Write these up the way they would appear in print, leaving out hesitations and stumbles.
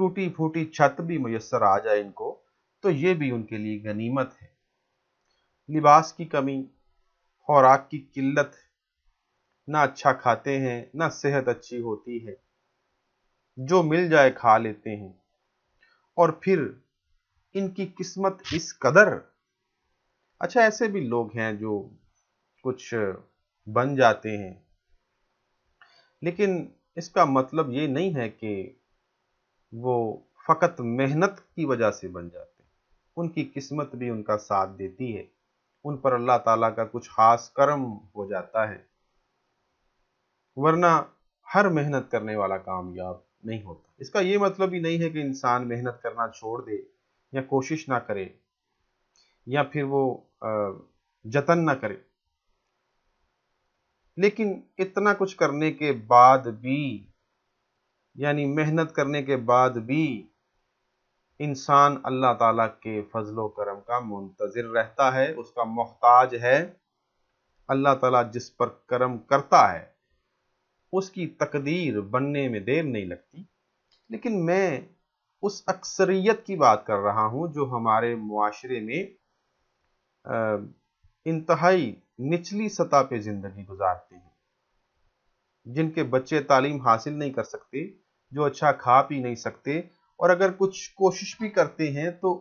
ٹوٹی پھوٹی چھت بھی میسر آ جائے ان کو تو یہ بھی ان کے لیے غنیمت ہے۔ لباس کی کمی، خوراک کی قلت، نہ اچھا کھاتے ہیں نہ صحت اچھی ہوتی ہے، جو مل جائے کھا لیتے ہیں، اور پھر ان کی قسمت اس قدر۔ اچھا ایسے بھی لوگ ہیں جو کچھ بن جاتے ہیں، لیکن اس کا مطلب یہ نہیں ہے کہ وہ فقط محنت کی وجہ سے بن جاتے ہیں، ان کی قسمت بھی ان کا ساتھ دیتی ہے، ان پر اللہ تعالیٰ کا کچھ خاص کرم ہو جاتا ہے، ورنہ ہر محنت کرنے والا کامیاب نہیں ہوتا۔ اس کا یہ مطلب ہی نہیں ہے کہ انسان محنت کرنا چھوڑ دے یا کوشش نہ کرے یا پھر وہ جتن نہ کرے، لیکن اتنا کچھ کرنے کے بعد بھی، یعنی محنت کرنے کے بعد بھی انسان اللہ تعالیٰ کے فضل و کرم کا منتظر رہتا ہے، اس کا محتاج ہے۔ اللہ تعالیٰ جس پر کرم کرتا ہے اس کی تقدیر بننے میں دیر نہیں لگتی، لیکن میں اس اکثریت کی بات کر رہا ہوں جو ہمارے معاشرے میں انتہائی نچلی سطح پہ زندگی گزارتے ہیں، جن کے بچے تعلیم حاصل نہیں کر سکتے، جو اچھا کھا پی نہیں سکتے، اور اگر کچھ کوشش بھی کرتے ہیں تو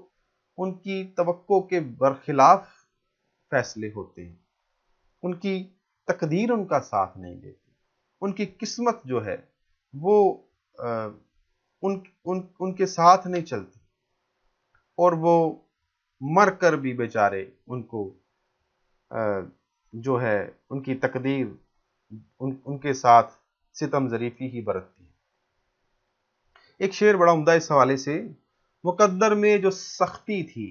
ان کی توقع کے برخلاف فیصلے ہوتے ہیں، ان کی تقدیر ان کا ساتھ نہیں دیتی، ان کی قسمت جو ہے وہ ان کے ساتھ نہیں چلتی، اور وہ مر کر بھی بیچارے ان کو جو ہے ان کی تقدیر ان کے ساتھ ستم ظریفی ہی برتتی ہے۔ ایک شعر بڑا عمدہ اس حوالے سے، مقدر میں جو سختی تھی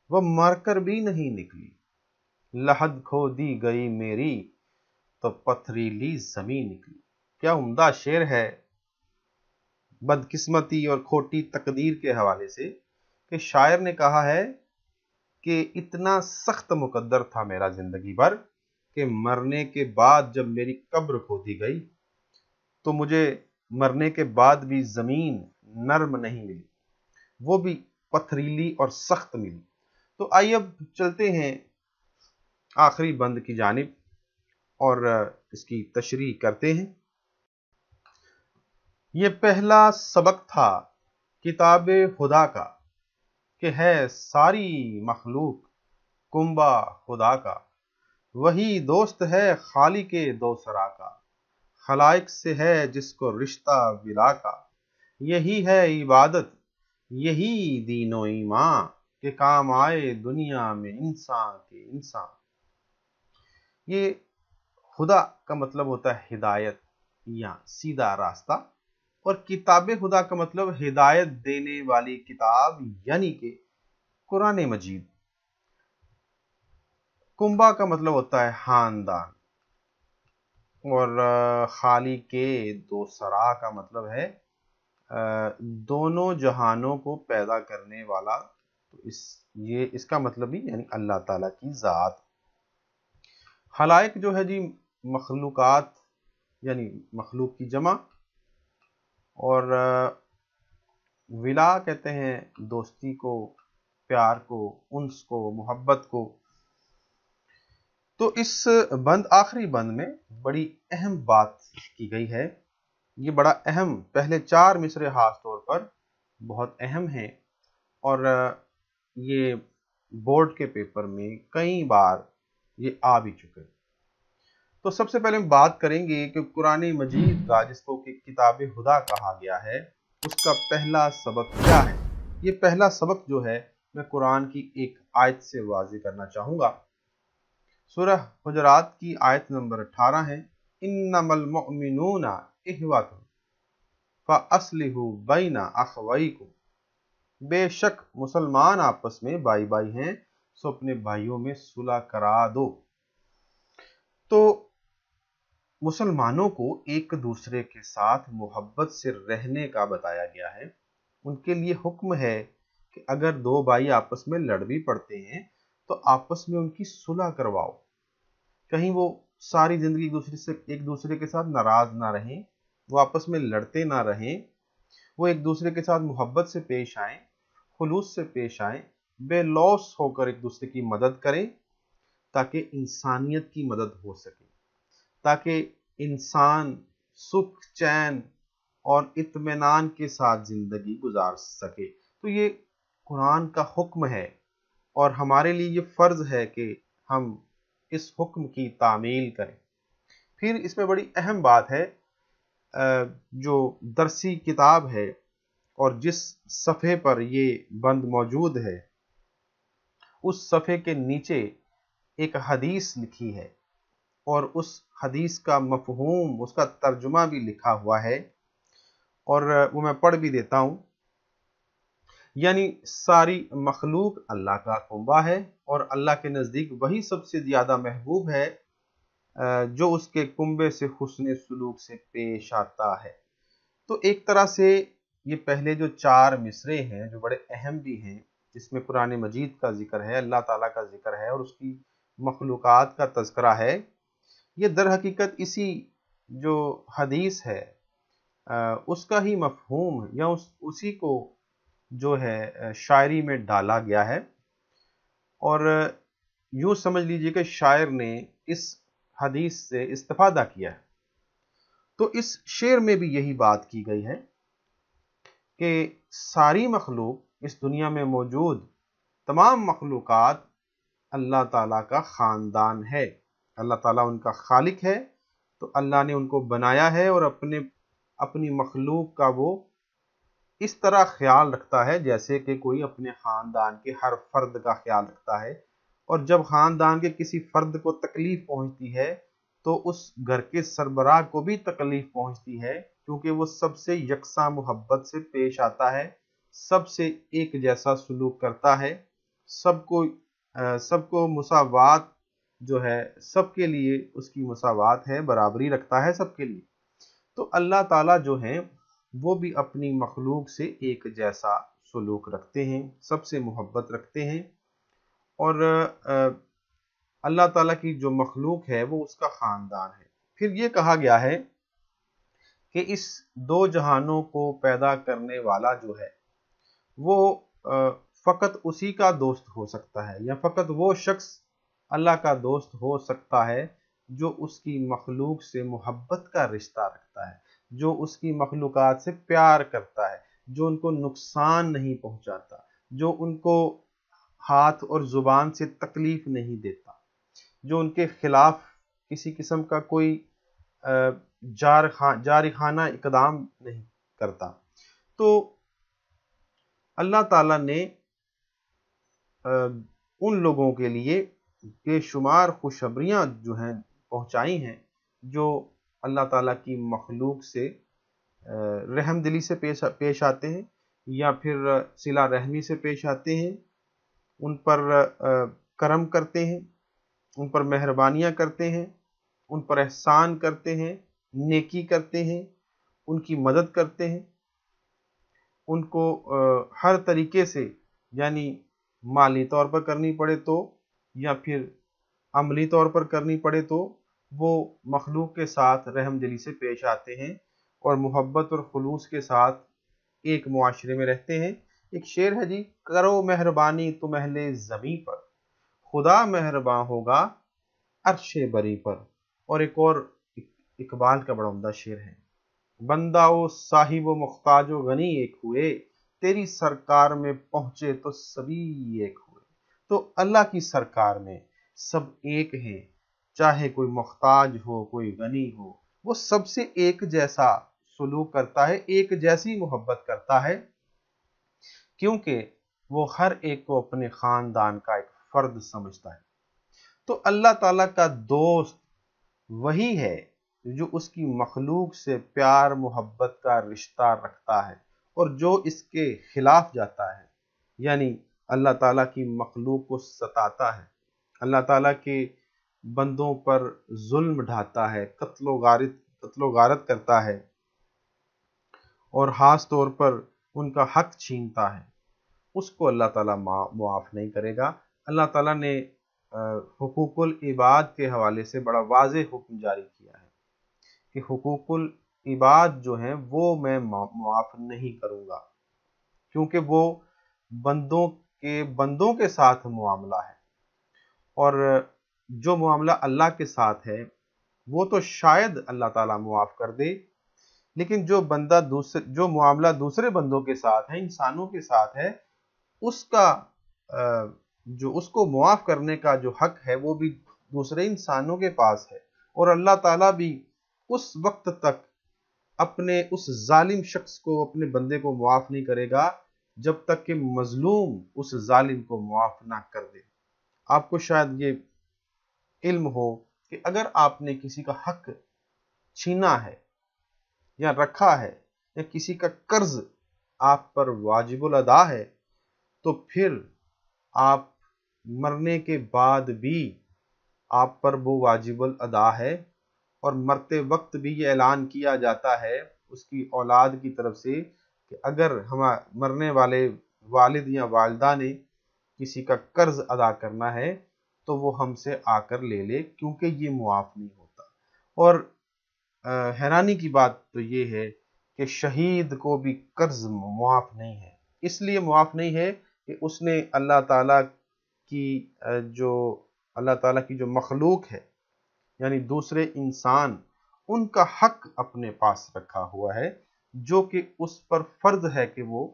وہ مر کر بھی نہیں نکلی، لحد کھو دی گئی میری تو پتھریلی زمین نکلی۔ کیا عمدہ شعر ہے بدقسمتی اور کھوٹی تقدیر کے حوالے سے، کہ شاعر نے کہا ہے کہ اتنا سخت مقدر تھا میرا زندگی بھر کہ مرنے کے بعد جب میری قبر کھودی گئی تو مجھے مرنے کے بعد بھی زمین نرم نہیں ملی، وہ بھی پتھریلی اور سخت ملی۔ تو آئیے اب چلتے ہیں آخری بند کی جانب اور اس کی تشریح کرتے ہیں۔ یہ پہلا سبق تھا کتاب خدا کا کہ ہے ساری مخلوق کنبہ خدا کا، وہی دوست ہے خالق دوسرا کا، خلائق سے ہے جس کو رشتہ ولا کا، یہی ہے عبادت یہی دین و ایمان، کہ کام آئے دنیا میں انسان کے انسان۔ یہ خدا کا مطلب ہوتا ہے ہدایت یا سیدھا راستہ، اور کتاب خدا کا مطلب ہدایت دینے والی کتاب یعنی کہ قرآن مجید۔ کنبہ کا مطلب ہوتا ہے خاندان، اور خالق دوسرا کا مطلب ہے دونوں جہانوں کو پیدا کرنے والا۔ تو اس کا مطلب ہی یعنی اللہ تعالیٰ کی ذات۔ خلائق جو ہے جی مخلوقات یعنی مخلوق کی جمع، اور ولا کہتے ہیں دوستی کو، پیار کو، انس کو، محبت کو۔ تو اس بند آخری بند میں بڑی اہم بات کی گئی ہے، یہ بڑا اہم، پہلے 4 مصرے خاص طور پر بہت اہم ہیں، اور یہ بورڈ کے پیپر میں کئی بار یہ آ بھی چکے۔ تو سب سے پہلے ہم بات کریں گے کہ قرآن مجید کا جس کو کہ کتاب خدا کہا گیا ہے اس کا پہلا سبق کیا ہے۔ یہ پہلا سبق جو ہے میں قرآن کی ایک آیت سے واضح کرنا چاہوں گا۔ سورہ حجرات کی آیت نمبر 18 ہے، انما المؤمنون اخوۃ فاصلحوا بین اخویکم، بے شک مسلمان آپس میں بھائی بھائی ہیں، سو اپنے بھائیوں میں صلح کرا دو۔ تو مسلمانوں کو ایک دوسرے کے ساتھ محبت سے رہنے کا بتایا گیا ہے۔ ان کے لیے حکم ہے کہ اگر 2 بھائی آپس میں لڑ بھی پڑتے ہیں تو آپس میں ان کی صلح کرواؤ، کہیں وہ ساری زندگی ایک دوسرے کے ساتھ ناراض نہ رہیں، وہ آپس میں لڑتے نہ رہیں، وہ ایک دوسرے کے ساتھ محبت سے پیش آئیں، خلوص سے پیش آئیں، بے لوث ہو کر ایک دوسرے کی مدد کریں، تاکہ انسانیت کی مدد ہو سکے، تاکہ انسان سکھ، چین اور اطمینان کے ساتھ زندگی گزار سکے۔ تو یہ قرآن کا حکم ہے، اور ہمارے لیے یہ فرض ہے کہ ہم اس حکم کی تعمیل کریں۔ پھر اس میں بڑی اہم بات ہے، جو درسی کتاب ہے اور جس صفحے پر یہ بند موجود ہے، اس صفحے کے نیچے ایک حدیث لکھی ہے، اور اس حدیث کا مفہوم، اس کا ترجمہ بھی لکھا ہوا ہے، اور وہ میں پڑھ بھی دیتا ہوں۔ یعنی ساری مخلوق اللہ کا کنبہ ہے، اور اللہ کے نزدیک وہی سب سے زیادہ محبوب ہے جو اس کے کنبے سے حسن سلوک سے پیش آتا ہے۔ تو ایک طرح سے یہ پہلے جو 4 مصرے ہیں، جو بڑے اہم بھی ہیں، جس میں قرآن مجید کا ذکر ہے، اللہ تعالیٰ کا ذکر ہے، اور اس کی مخلوقات کا تذکرہ ہے، یہ در حقیقت اسی جو حدیث ہے اس کا ہی مفہوم، یا اسی کو جو ہے شاعری میں ڈالا گیا ہے۔ اور یوں سمجھ لیجئے کہ شاعر نے اس حدیث سے استفادہ کیا ہے۔ تو اس شعر میں بھی یہی بات کی گئی ہے کہ ساری مخلوق، اس دنیا میں موجود تمام مخلوقات اللہ تعالیٰ کا خاندان ہے، اللہ تعالیٰ ان کا خالق ہے، تو اللہ نے ان کو بنایا ہے، اور اپنی مخلوق کا وہ اس طرح خیال رکھتا ہے جیسے کہ کوئی اپنے خاندان کے ہر فرد کا خیال رکھتا ہے۔ اور جب خاندان کے کسی فرد کو تکلیف پہنچتی ہے تو اس گھر کے سربراہ کو بھی تکلیف پہنچتی ہے، کیونکہ وہ سب سے یکساں محبت سے پیش آتا ہے، سب سے ایک جیسا سلوک کرتا ہے، سب کو مساوات جو ہے، سب کے لیے اس کی مساوات ہے، برابری رکھتا ہے سب کے لیے۔ تو اللہ تعالیٰ جو ہیں وہ بھی اپنی مخلوق سے ایک جیسا سلوک رکھتے ہیں، سب سے محبت رکھتے ہیں، اور اللہ تعالیٰ کی جو مخلوق ہے وہ اس کا خاندان ہے۔ پھر یہ کہا گیا ہے کہ اس 2 جہانوں کو پیدا کرنے والا جو ہے وہ فقط اسی کا دوست ہو سکتا ہے، یا فقط وہ شخص اللہ کا دوست ہو سکتا ہے جو اس کی مخلوق سے محبت کا رشتہ رکھتا ہے، جو اس کی مخلوقات سے پیار کرتا ہے، جو ان کو نقصان نہیں پہنچاتا، جو ان کو ہاتھ اور زبان سے تکلیف نہیں دیتا، جو ان کے خلاف کسی قسم کا کوئی جارحانہ اقدام نہیں کرتا۔ تو اللہ تعالیٰ نے ان لوگوں کے لیے بے شمار خوشخبریاں جو ہیں پہنچائی ہیں، جو اللہ تعالیٰ کی مخلوق سے رحم دلی سے پیش آتے ہیں، یا پھر صلہ رحمی سے پیش آتے ہیں، ان پر کرم کرتے ہیں، ان پر مہربانیاں کرتے ہیں، ان پر احسان کرتے ہیں، نیکی کرتے ہیں، ان کی مدد کرتے ہیں، ان کو ہر طریقے سے، یعنی مالی طور پر کرنی پڑے تو، یا پھر عملی طور پر کرنی پڑے تو، وہ مخلوق کے ساتھ رحم دلی سے پیش آتے ہیں، اور محبت اور خلوص کے ساتھ ایک معاشرے میں رہتے ہیں۔ ایک شعر ہے جی، کرو مہربانی تم اہل زمیں پر، خدا مہرباں ہوگا عرش بری پر۔ اور ایک اور اقبال کا بڑا عمدہ شعر ہے، بندہ و صاحب و محتاج و غنی ایک ہوئے، تیری سرکار میں پہنچے تو سبھی ایک ہوئے۔ تو اللہ کی سرکار میں سب ایک ہیں، چاہے کوئی محتاج ہو، کوئی غنی ہو، وہ سب سے ایک جیسا سلوک کرتا ہے، ایک جیسی محبت کرتا ہے، کیونکہ وہ ہر ایک کو اپنے خاندان کا ایک فرد سمجھتا ہے۔ تو اللہ تعالیٰ کا دوست وہی ہے جو اس کی مخلوق سے پیار محبت کا رشتہ رکھتا ہے، اور جو اس کے خلاف جاتا ہے، یعنی اللہ تعالیٰ کی مخلوق کو ستاتا ہے، اللہ تعالیٰ کے بندوں پر ظلم ڈھاتا ہے، قتل و غارت کرتا ہے، اور خاص طور پر ان کا حق چھینتا ہے، اس کو اللہ تعالیٰ معاف نہیں کرے گا۔ اللہ تعالیٰ نے حقوق العباد کے حوالے سے بڑا واضح حکم جاری کیا ہے کہ حقوق عباد جو ہیں وہ میں معاف نہیں کروں گا، کیونکہ وہ بندوں کے ساتھ معاملہ ہے، اور جو معاملہ اللہ کے ساتھ ہے وہ تو شاید اللہ تعالیٰ معاف کر دے، لیکن جو معاملہ دوسرے بندوں کے ساتھ ہے، انسانوں کے ساتھ ہے، اس کا جو اس کو معاف کرنے کا جو حق ہے وہ بھی دوسرے انسانوں کے پاس ہے، اور اللہ تعالیٰ بھی اس وقت تک اپنے اس ظالم شخص کو، اپنے بندے کو معاف نہیں کرے گا جب تک کہ مظلوم اس ظالم کو معاف نہ کر دے۔ آپ کو شاید یہ علم ہو کہ اگر آپ نے کسی کا حق چھینا ہے یا رکھا ہے، یا کسی کا قرض آپ پر واجب الادا ہے، تو پھر آپ مرنے کے بعد بھی آپ پر وہ واجب الادا ہے، اور مرتے وقت بھی یہ اعلان کیا جاتا ہے اس کی اولاد کی طرف سے کہ اگر مرنے والے والد یا والدہ نے کسی کا قرض ادا کرنا ہے تو وہ ہم سے آ کر لے لے، کیونکہ یہ معاف نہیں ہوتا۔ اور حیرانی کی بات تو یہ ہے کہ شہید کو بھی قرض معاف نہیں ہے، اس لیے معاف نہیں ہے کہ اس نے اللہ تعالیٰ کی جو مخلوق ہے، یعنی دوسرے انسان، ان کا حق اپنے پاس رکھا ہوا ہے، جو کہ اس پر فرض ہے کہ وہ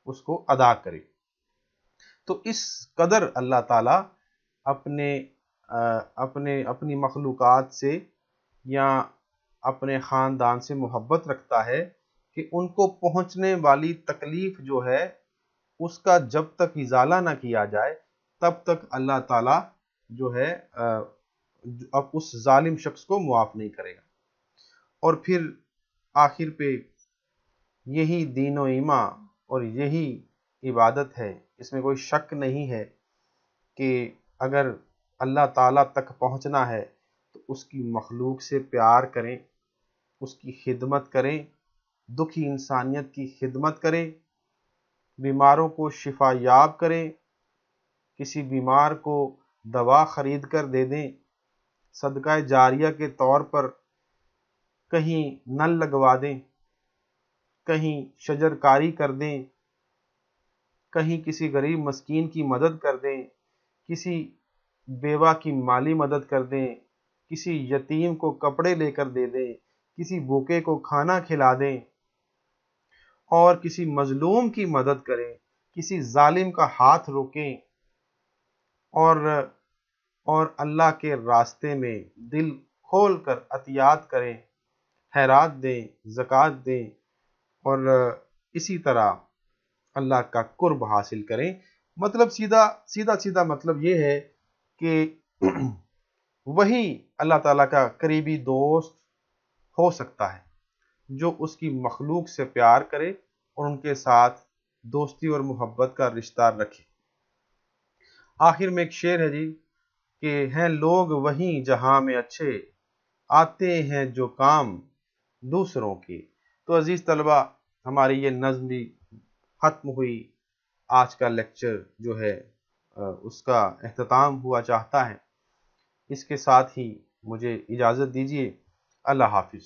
اس کو ادا کرے۔ تو اس قدر اللہ تعالیٰ اپنی مخلوقات سے یا اپنے خاندان سے محبت رکھتا ہے کہ ان کو پہنچنے والی تکلیف جو ہے اس کا جب تک ازالہ نہ کیا جائے تب تک اللہ تعالیٰ جو ہے اب اس ظالم شخص کو معاف نہیں کرے گا۔ اور پھر آخر پہ یہی دین و ایمان اور یہی عبادت ہے، اس میں کوئی شک نہیں ہے کہ اگر اللہ تعالیٰ تک پہنچنا ہے تو اس کی مخلوق سے پیار کریں، اس کی خدمت کریں، دکھی انسانیت کی خدمت کریں، بیماروں کو شفا یاب کریں، کسی بیمار کو دوا خرید کر دے دیں، صدقہ جاریہ کے طور پر کہیں نل لگوا دیں، کہیں شجر کاری کر دیں، کہیں کسی غریب مسکین کی مدد کر دیں، کسی بیوہ کی مالی مدد کر دیں، کسی یتیم کو کپڑے لے کر دے دیں، کسی بھوکے کو کھانا کھلا دیں، اور کسی مظلوم کی مدد کریں، کسی ظالم کا ہاتھ روکیں، اور اللہ کے راستے میں دل کھول کر عطیات کریں، خیرات دیں، زکوٰۃ دیں، اور اسی طرح اللہ کا قرب حاصل کریں۔ مطلب سیدھا مطلب یہ ہے کہ وہی اللہ تعالیٰ کا قریبی دوست ہو سکتا ہے جو اس کی مخلوق سے پیار کرے اور ان کے ساتھ دوستی اور محبت کا رشتہ رکھے۔ آخر میں ایک شعر ہے جی کہ ہیں لوگ وہیں جہاں میں اچھے، آتے ہیں جو کام دوسروں کے۔ تو عزیز طلبہ، ہماری یہ نظم بھی ختم ہوئی، آج کا لیکچر جو ہے اس کا اختتام ہوا چاہتا ہے۔ اس کے ساتھ ہی مجھے اجازت دیجیے، اللہ حافظ۔